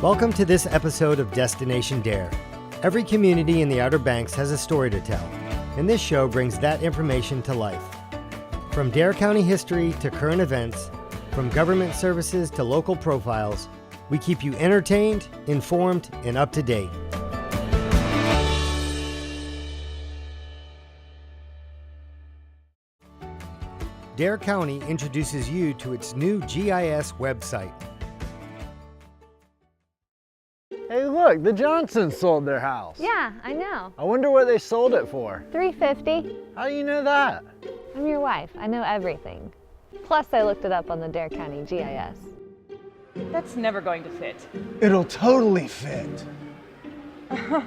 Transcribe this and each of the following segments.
Welcome to this episode of Destination Dare. Every community in the Outer Banks has a story to tell, and this show brings that information to life. From Dare County history to current events, from government services to local profiles, we keep you entertained, informed, and up to date. Dare County introduces you to its new GIS website. Hey look, the Johnsons sold their house. Yeah, I know. I wonder what they sold it for. $350. How do you know that? I'm your wife. I know everything. Plus, I looked it up on the Dare County GIS. That's never going to fit. It'll totally fit.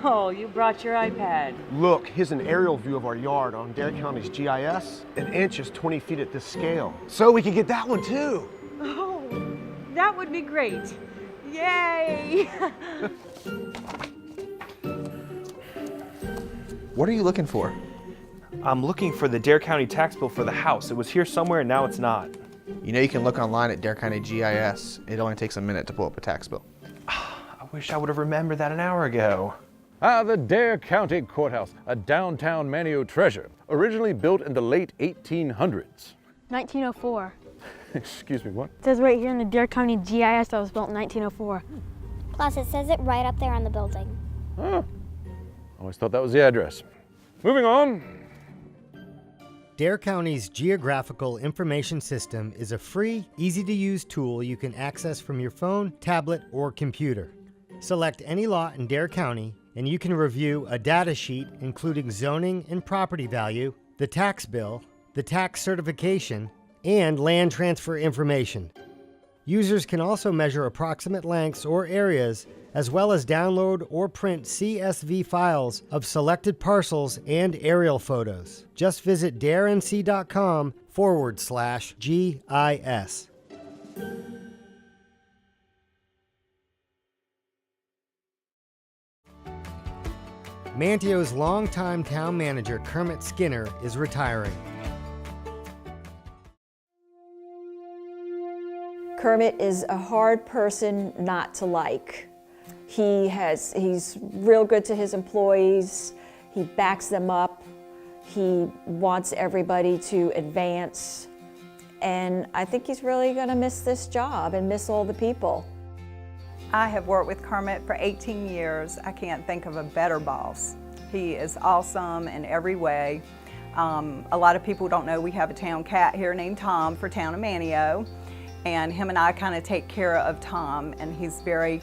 Oh, you brought your iPad. Look, here's an aerial view of our yard on Dare County's GIS. An inch is 20 feet at this scale. So we could get that one too. Oh, that would be great. Yay! What are you looking for? I'm looking for the Dare County tax bill for the house. It was here somewhere and now it's not. You know you can look online at Dare County GIS. It only takes a minute to pull up a tax bill. I wish I would have remembered that an hour ago. The Dare County Courthouse, a downtown Manteo treasure, originally built in the late 1800s. 1904. Excuse me, what? It says right here in the Dare County GIS that was built in 1904. Plus, it says it right up there on the building. Oh, always thought that was the address. Moving on. Dare County's Geographical Information System is a free, easy-to-use tool you can access from your phone, tablet, or computer. Select any lot in Dare County, and you can review a data sheet including zoning and property value, the tax bill, the tax certification, and land transfer information. Users can also measure approximate lengths or areas, as well as download or print CSV files of selected parcels and aerial photos. Just visit darenc.com/GIS. Manteo's longtime town manager Kermit Skinner is retiring. Kermit is a hard person not to like. He's real good to his employees. He backs them up. He wants everybody to advance. And I think he's really gonna miss this job and miss all the people. I have worked with Kermit for 18 years. I can't think of a better boss. He is awesome in every way. A lot of people don't know we have a town cat here named Tom for Town of Manteo. And him and I kind of take care of Tom, and he's very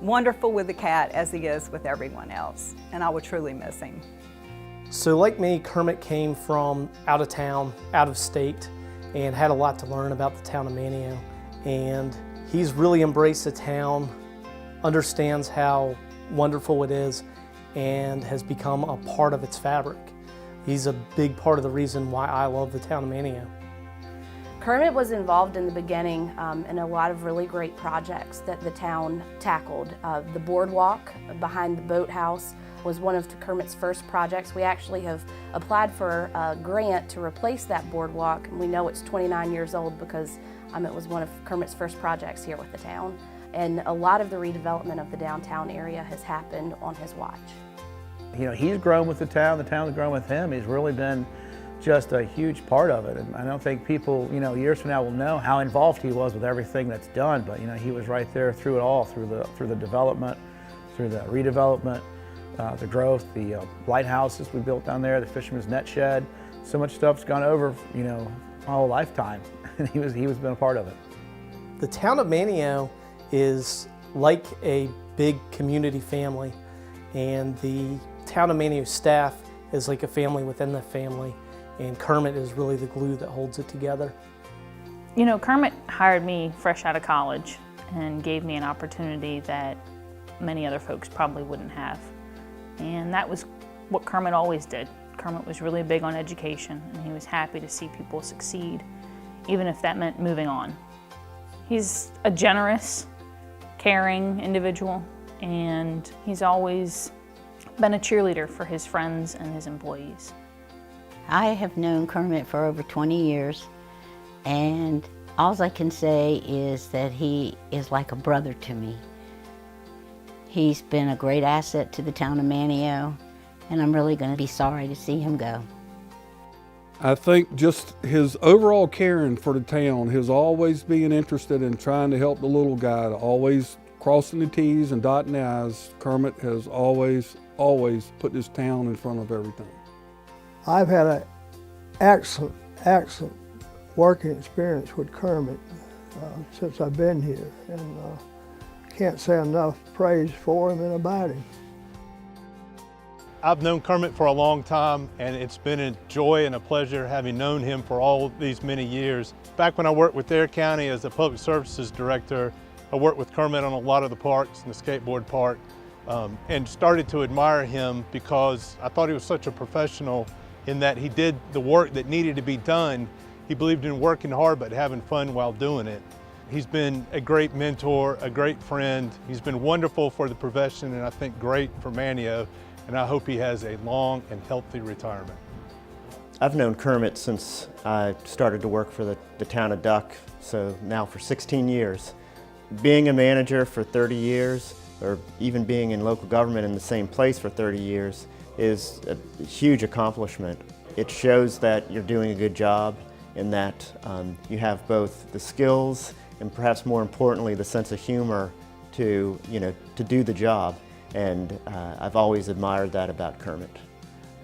wonderful with the cat as he is with everyone else. And I will truly miss him. So like me, Kermit came from out of town, out of state, and had a lot to learn about the town of Manteo. And he's really embraced the town, understands how wonderful it is, and has become a part of its fabric. He's a big part of the reason why I love the town of Manteo. Kermit was involved in the beginning in a lot of really great projects that the town tackled. The boardwalk behind the boathouse was one of Kermit's first projects. We actually have applied for a grant to replace that boardwalk, and we know it's 29 years old because it was one of Kermit's first projects here with the town. And a lot of the redevelopment of the downtown area has happened on his watch. You know, he's grown with the town's grown with him. He's really been just a huge part of it. And I don't think people, years from now will know how involved he was with everything that's done, but he was right there through it all, through the development, through the redevelopment, the growth, the lighthouses we built down there, the fisherman's net shed. So much stuff's gone over, my whole lifetime, and he's been a part of it. The town of Manteo is like a big community family, and the town of Manteo staff is like a family within the family. And Kermit is really the glue that holds it together. You know, Kermit hired me fresh out of college and gave me an opportunity that many other folks probably wouldn't have. And that was what Kermit always did. Kermit was really big on education, and he was happy to see people succeed, even if that meant moving on. He's a generous, caring individual, and he's always been a cheerleader for his friends and his employees. I have known Kermit for over 20 years, and all I can say is that he is like a brother to me. He's been a great asset to the town of Manteo, and I'm really going to be sorry to see him go. I think just his overall caring for the town, his always being interested in trying to help the little guy, always crossing the T's and dotting the I's. Kermit has always put this town in front of everything. I've had an excellent working experience with Kermit since I've been here, and can't say enough praise for him and about him. I've known Kermit for a long time, and it's been a joy and a pleasure having known him for all these many years. Back when I worked with Dare County as the Public Services Director, I worked with Kermit on a lot of the parks and the skateboard park, and started to admire him because I thought he was such a professional in that he did the work that needed to be done. He believed in working hard but having fun while doing it. He's been a great mentor, a great friend. He's been wonderful for the profession, and I think great for Manteo, and I hope he has a long and healthy retirement. I've known Kermit since I started to work for the town of Duck, so now for 16 years. Being a manager for 30 years, or even being in local government in the same place for 30 years, is a huge accomplishment. It shows that you're doing a good job and that you have both the skills and perhaps more importantly the sense of humor to do the job. And I've always admired that about Kermit.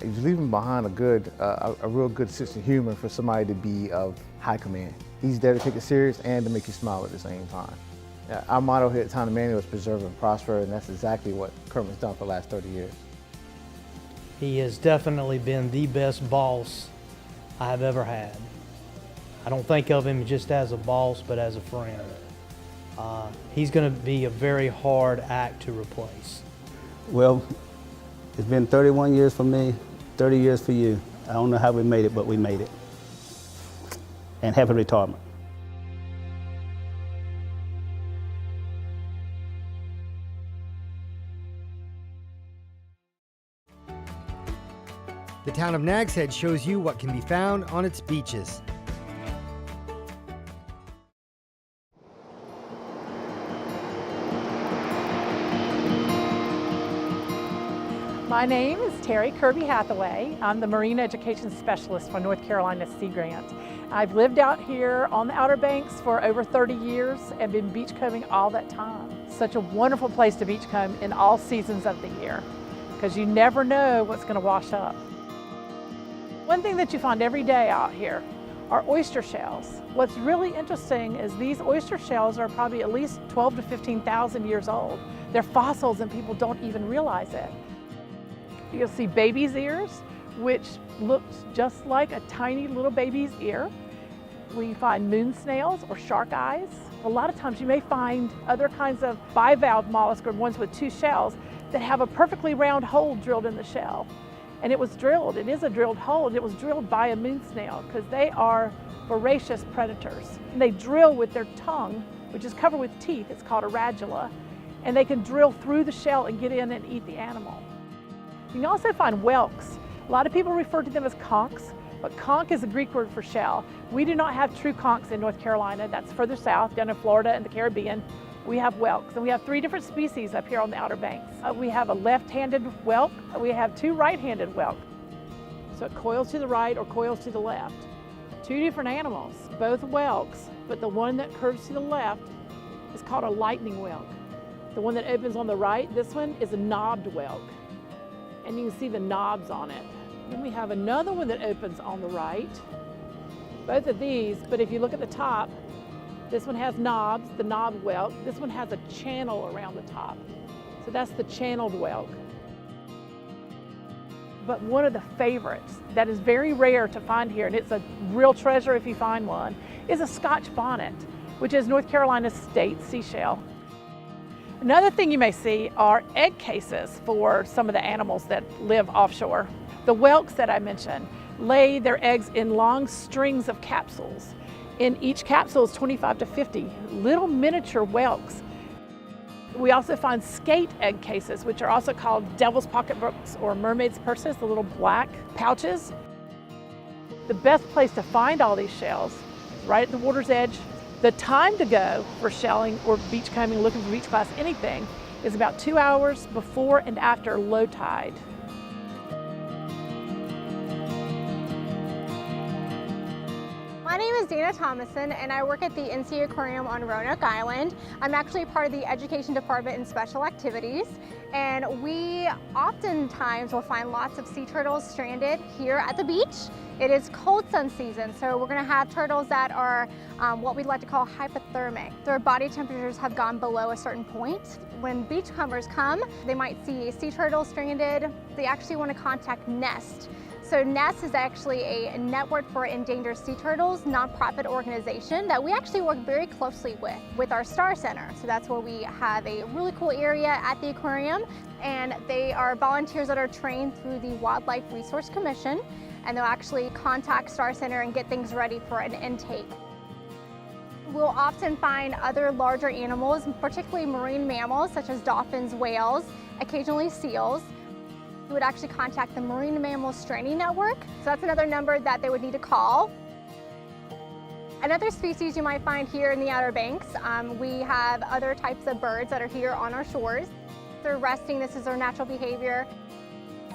He's leaving behind a real good sense of humor for somebody to be of high command. He's there to take it serious and to make you smile at the same time. Our motto here at Town of Manteo is preserve and prosper, and that's exactly what Kermit's done for the last 30 years. He has definitely been the best boss I have ever had. I don't think of him just as a boss, but as a friend. He's going to be a very hard act to replace. Well, it's been 31 years for me, 30 years for you. I don't know how we made it, but we made it. And happy retirement. The town of Nags Head shows you what can be found on its beaches. My name is Terry Kirby Hathaway. I'm the Marine Education Specialist for North Carolina Sea Grant. I've lived out here on the Outer Banks for over 30 years and been beachcombing all that time. Such a wonderful place to beachcomb in all seasons of the year because you never know what's going to wash up. One thing that you find every day out here are oyster shells. What's really interesting is these oyster shells are probably at least 12 to 15,000 years old. They're fossils and people don't even realize it. You'll see baby's ears, which looks just like a tiny little baby's ear. We find moon snails or shark eyes. A lot of times you may find other kinds of bivalve mollusks or ones with two shells that have a perfectly round hole drilled in the shell. And it is a drilled hole, and it was drilled by a moon snail because they are voracious predators. And they drill with their tongue, which is covered with teeth. It's called a radula. And they can drill through the shell and get in and eat the animal. You can also find whelks. A lot of people refer to them as conchs, but conch is a Greek word for shell. We do not have true conchs in North Carolina. That's further south, down in Florida and the Caribbean. We have whelks, and we have 3 different species up here on the Outer Banks. We have a left-handed whelk, we have 2 right-handed whelks. So it coils to the right or coils to the left. 2 different animals, both whelks, but the one that curves to the left is called a lightning whelk. The one that opens on the right, this one, is a knobbed whelk. And you can see the knobs on it. Then we have another one that opens on the right. Both of these, but if you look at the top, this one has knobs, the knobbed whelk. This one has a channel around the top. So that's the channeled whelk. But one of the favorites that is very rare to find here, and it's a real treasure if you find one, is a Scotch bonnet, which is North Carolina's state seashell. Another thing you may see are egg cases for some of the animals that live offshore. The whelks that I mentioned lay their eggs in long strings of capsules. In each capsule is 25 to 50 little miniature whelks. We also find skate egg cases, which are also called devil's pocketbooks or mermaid's purses, the little black pouches. The best place to find all these shells is right at the water's edge. The time to go for shelling or beachcombing, looking for beach class, anything, is about 2 hours before and after low tide. My name is Dana Thomason and I work at the NC Aquarium on Roanoke Island. I'm actually part of the Education Department in Special Activities, and we oftentimes will find lots of sea turtles stranded here at the beach. It is cold sun season, so we're going to have turtles that are what we'd like to call hypothermic. Their body temperatures have gone below a certain point. When beachcombers come, they might see sea turtles stranded. They actually want to contact NEST. So NEST is actually a Network for Endangered Sea Turtles nonprofit organization that we actually work very closely with our Star Center. So that's where we have a really cool area at the aquarium, and they are volunteers that are trained through the Wildlife Resource Commission, and they'll actually contact Star Center and get things ready for an intake. We'll often find other larger animals, particularly marine mammals such as dolphins, whales, occasionally seals. We would actually contact the Marine Mammal Stranding Network. So that's another number that they would need to call. Another species you might find here in the Outer Banks, we have other types of birds that are here on our shores. They're resting, this is their natural behavior.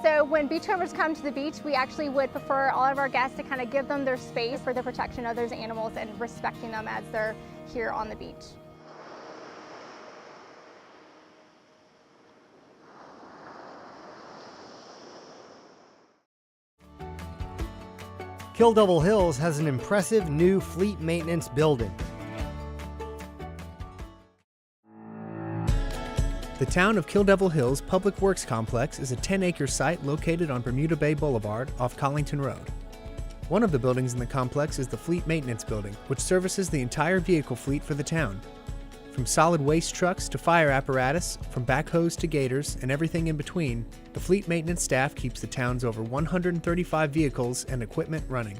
So when beachcombers come to the beach, we actually would prefer all of our guests to kind of give them their space for the protection of those animals and respecting them as they're here on the beach. Kill Devil Hills has an impressive new fleet maintenance building. The town of Kill Devil Hills Public Works Complex is a 10-acre site located on Bermuda Bay Boulevard off Collington Road. One of the buildings in the complex is the Fleet Maintenance Building, which services the entire vehicle fleet for the town. From solid waste trucks to fire apparatus, from backhoes to gators, and everything in between, the fleet maintenance staff keeps the town's over 135 vehicles and equipment running.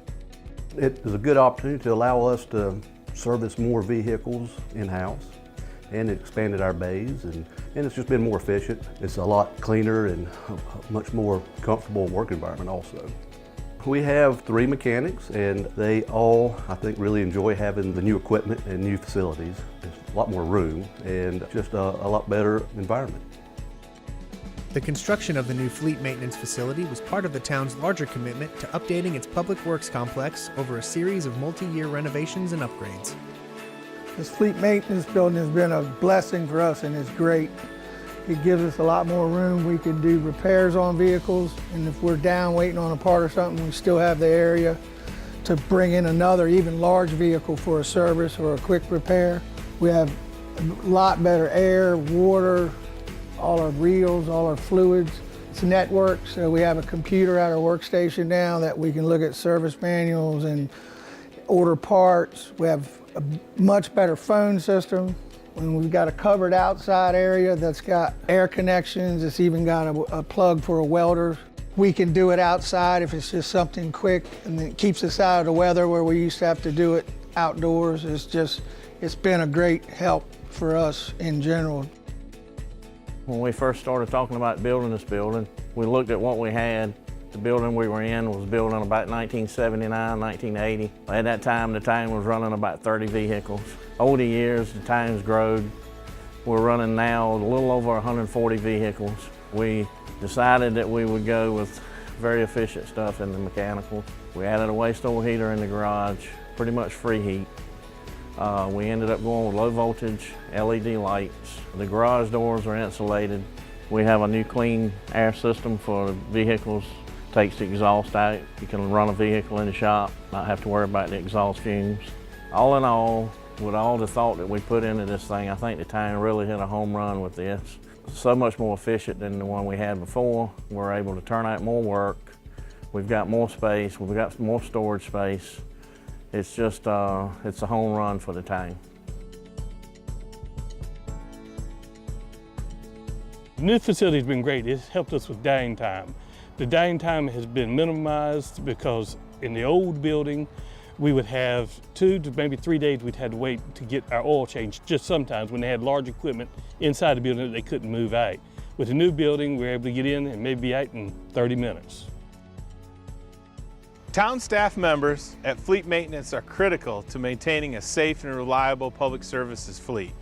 It is a good opportunity to allow us to service more vehicles in-house, and it expanded our bays, and it's just been more efficient. It's a lot cleaner and a much more comfortable work environment also. We have 3 mechanics, and they all, I think, really enjoy having the new equipment and new facilities. There's a lot more room and just a lot better environment. The construction of the new fleet maintenance facility was part of the town's larger commitment to updating its public works complex over a series of multi-year renovations and upgrades. This fleet maintenance building has been a blessing for us, and it's great. It gives us a lot more room. We can do repairs on vehicles, and if we're down waiting on a part or something, we still have the area to bring in another even large vehicle for a service or a quick repair. We have a lot better air, water, all our reels, all our fluids. It's networked, so we have a computer at our workstation now that we can look at service manuals and order parts. We have a much better phone system. And we've got a covered outside area that's got air connections. It's even got a plug for a welder. We can do it outside if it's just something quick, and it keeps us out of the weather where we used to have to do it outdoors. It's been a great help for us in general. When we first started talking about building this building, we looked at what we had. The building we were in was built in about 1979, 1980. At that time, the town was running about 30 vehicles. Over the years, the town's grown. We're running now a little over 140 vehicles. We decided that we would go with very efficient stuff in the mechanicals. We added a waste oil heater in the garage, pretty much free heat. We ended up going with low voltage LED lights. The garage doors are insulated. We have a new clean air system for the vehicles. Takes the exhaust out. You can run a vehicle in the shop, not have to worry about the exhaust fumes. All in all, with all the thought that we put into this thing, I think the town really hit a home run with this. So much more efficient than the one we had before. We're able to turn out more work. We've got more space. We've got more storage space. It's just, it's a home run for the town. The new facility's been great. It's helped us with dying time. The dying time has been minimized because in the old building, we would have 2 to maybe 3 days we'd had to wait to get our oil changed, just sometimes when they had large equipment inside the building that they couldn't move out. With the new building, we're able to get in and maybe be out in 30 minutes. Town staff members at Fleet Maintenance are critical to maintaining a safe and reliable public services fleet.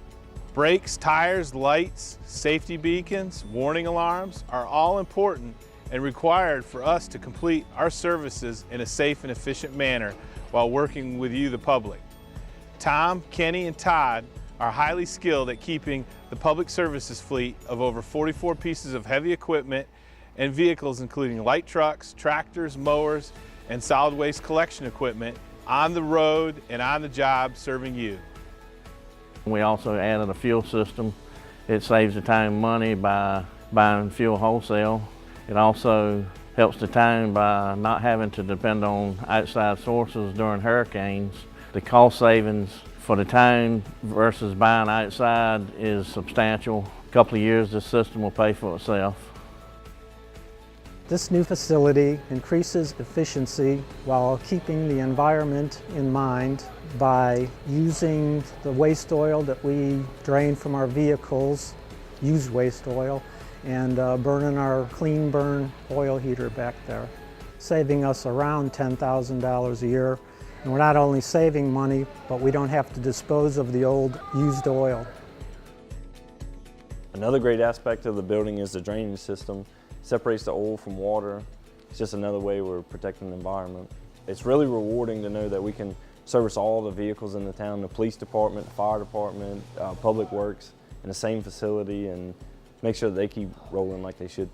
Brakes, tires, lights, safety beacons, warning alarms are all important and required for us to complete our services in a safe and efficient manner while working with you, the public. Tom, Kenny, and Todd are highly skilled at keeping the public services fleet of over 44 pieces of heavy equipment and vehicles, including light trucks, tractors, mowers, and solid waste collection equipment on the road and on the job serving you. We also added a fuel system. It saves the town money by buying fuel wholesale. It also helps the town by not having to depend on outside sources during hurricanes. The cost savings for the town versus buying outside is substantial. A couple of years, this system will pay for itself. This new facility increases efficiency while keeping the environment in mind by using the waste oil that we drain from our vehicles, used waste oil, and burning our clean burn oil heater back there, saving us around $10,000 a year. And we're not only saving money, but we don't have to dispose of the old used oil. Another great aspect of the building is the drainage system. It separates the oil from water. It's just another way we're protecting the environment. It's really rewarding to know that we can service all the vehicles in the town, the police department, the fire department, public works, in the same facility, and make sure that they keep rolling like they should.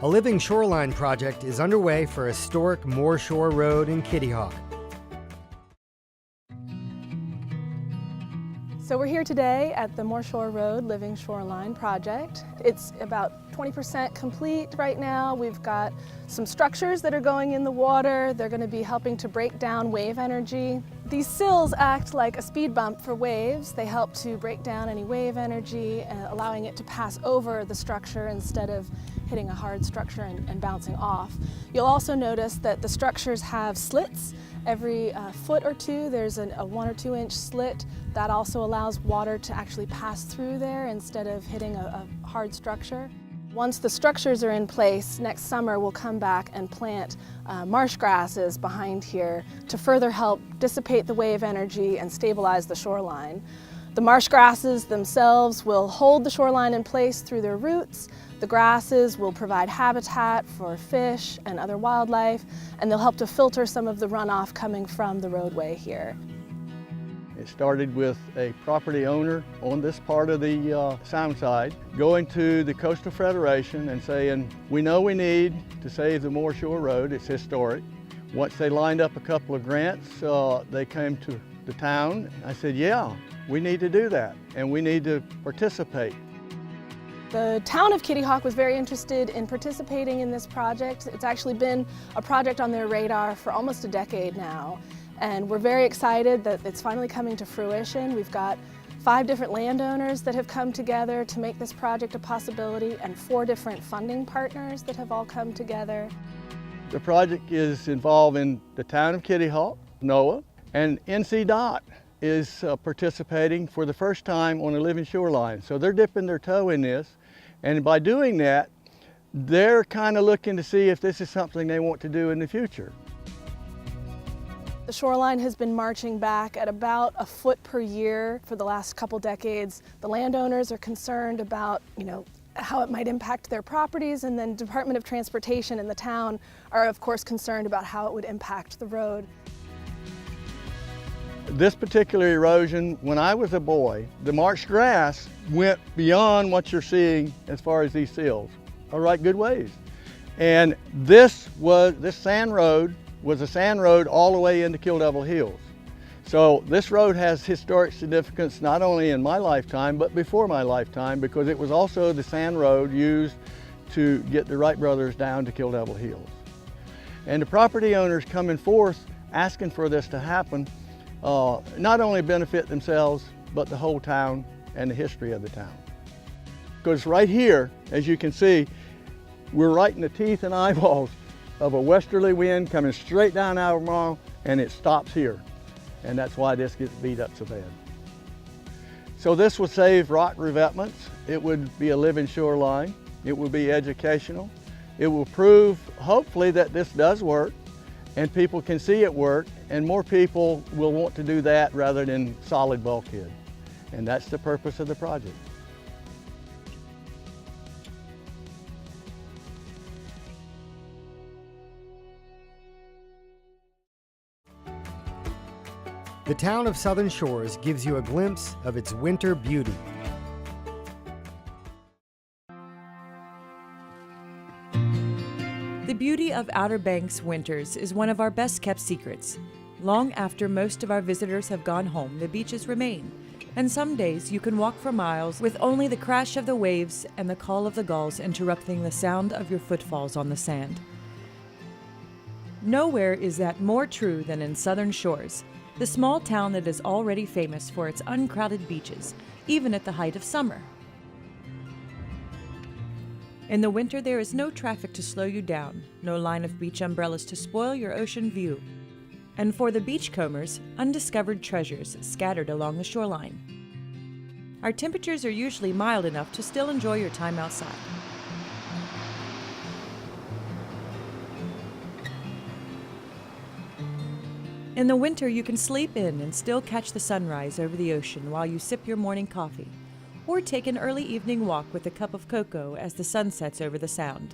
A living shoreline project is underway for historic Moore Shore Road in Kitty Hawk. So we're here today at the Moore Shore Road Living Shoreline Project. It's about 20% complete right now. We've got some structures that are going in the water. They're going to be helping to break down wave energy. These sills act like a speed bump for waves. They help to break down any wave energy, allowing it to pass over the structure instead of hitting a hard structure and bouncing off. You'll also notice that the structures have slits. Every foot or two there's a 1 or 2 inch slit. That also allows water to actually pass through there instead of hitting a hard structure. Once the structures are in place, next summer we'll come back and plant marsh grasses behind here to further help dissipate the wave energy and stabilize the shoreline. The marsh grasses themselves will hold the shoreline in place through their roots. The grasses will provide habitat for fish and other wildlife, and they'll help to filter some of the runoff coming from the roadway here. It started with a property owner on this part of the sound side going to the Coastal Federation and saying, we know we need to save the Moore Shore Road, it's historic. Once they lined up a couple of grants, they came to the town. I said, yeah, we need to do that and we need to participate. The town of Kitty Hawk was very interested in participating in this project. It's actually been a project on their radar for almost a decade now. And we're very excited that it's finally coming to fruition. We've got 5 different landowners that have come together to make this project a possibility and 4 different funding partners that have all come together. The project is involving the town of Kitty Hawk, NOAA, and NCDOT is participating for the first time on a living shoreline. So they're dipping their toe in this. And by doing that, they're kind of looking to see if this is something they want to do in the future. The shoreline has been marching back at about a foot per year for the last couple decades. The landowners are concerned about, how it might impact their properties, and then Department of Transportation and the town are of course concerned about how it would impact the road. This particular erosion, when I was a boy, the marsh grass went beyond what you're seeing as far as these sills. All right, good ways. And this sand road was a sand road all the way into Kill Devil Hills. So this road has historic significance not only in my lifetime, but before my lifetime, because it was also the sand road used to get the Wright brothers down to Kill Devil Hills. And the property owners coming forth asking for this to happen not only benefit themselves, but the whole town and the history of the town. Because right here, as you can see, we're right in the teeth and eyeballs of a westerly wind coming straight down Albemarle, and it stops here. And that's why this gets beat up so bad. So this would save rock revetments. It would be a living shoreline. It would be educational. it will prove, hopefully, that this does work and people can see it work, and more people will want to do that rather than solid bulkhead. And that's the purpose of the project. The town of Southern Shores gives you a glimpse of its winter beauty. The beauty of Outer Banks winters is one of our best kept secrets. Long after most of our visitors have gone home, the beaches remain, and some days you can walk for miles with only the crash of the waves and the call of the gulls interrupting the sound of your footfalls on the sand. Nowhere is that more true than in Southern Shores, the small town that is already famous for its uncrowded beaches, even at the height of summer. In the winter, there is no traffic to slow you down, no line of beach umbrellas to spoil your ocean view. And for the beachcombers, undiscovered treasures scattered along the shoreline. Our temperatures are usually mild enough to still enjoy your time outside. In the winter, you can sleep in and still catch the sunrise over the ocean while you sip your morning coffee, or take an early evening walk with a cup of cocoa as the sun sets over the sound.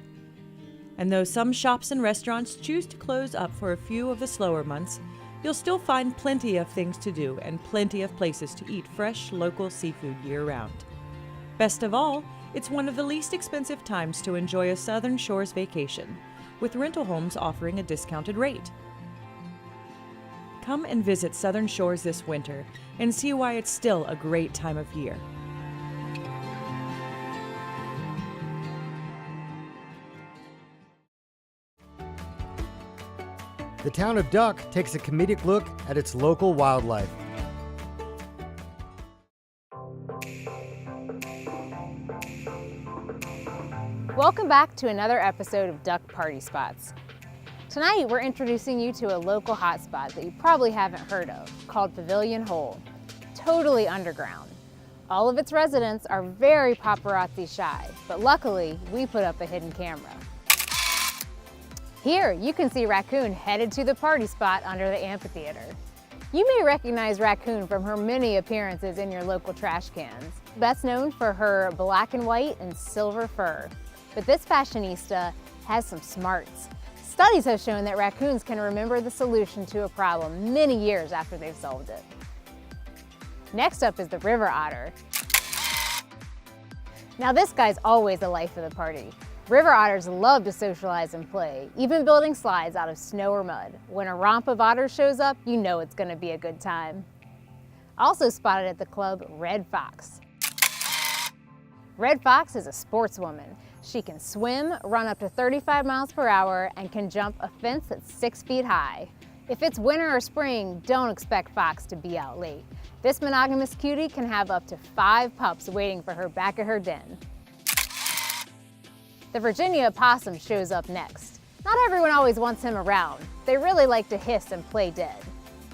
And though some shops and restaurants choose to close up for a few of the slower months, you'll still find plenty of things to do and plenty of places to eat fresh, local seafood year-round. Best of all, it's one of the least expensive times to enjoy a Southern Shores vacation, with rental homes offering a discounted rate. Come and visit Southern Shores this winter and see why it's still a great time of year. The town of Duck takes a comedic look at its local wildlife. Welcome back to another episode of Duck Party Spots. Tonight we're introducing you to a local hotspot that you probably haven't heard of, called Pavilion Hole. Totally underground. All of its residents are very paparazzi shy, but luckily we put up a hidden camera. Here you can see Raccoon headed to the party spot under the amphitheater. You may recognize Raccoon from her many appearances in your local trash cans. Best known for her black and white and silver fur. But this fashionista has some smarts. Studies have shown that raccoons can remember the solution to a problem many years after they've solved it. Next up is the river otter. Now this guy's always the life of the party. River otters love to socialize and play, even building slides out of snow or mud. When a romp of otters shows up, you know it's going to be a good time. Also spotted at the club, Red Fox. Red Fox is a sportswoman. She can swim, run up to 35 miles per hour, and can jump a fence that's 6 feet high. If it's winter or spring, don't expect Fox to be out late. This monogamous cutie can have up to 5 pups waiting for her back at her den. The Virginia opossum shows up next. Not everyone always wants him around. They really like to hiss and play dead.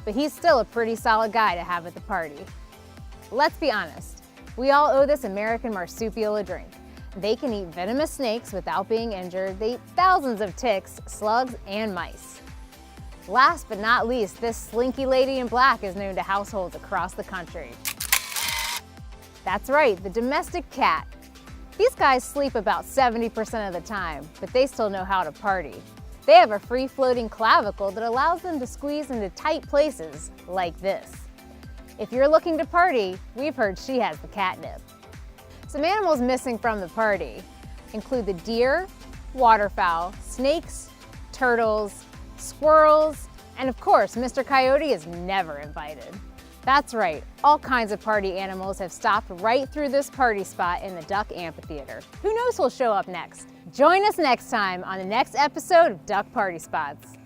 But he's still a pretty solid guy to have at the party. Let's be honest, we all owe this American marsupial a drink. They can eat venomous snakes without being injured. They eat thousands of ticks, slugs, and mice. Last but not least, this slinky lady in black is known to households across the country. That's right, the domestic cat. These guys sleep about 70% of the time, but they still know how to party. They have a free-floating clavicle that allows them to squeeze into tight places like this. If you're looking to party, we've heard she has the catnip. Some animals missing from the party include the deer, waterfowl, snakes, turtles, squirrels, and of course, Mr. Coyote is never invited. That's right, all kinds of party animals have stopped right through this party spot in the Duck Amphitheater. Who knows who'll show up next? Join us next time on the next episode of Duck Party Spots.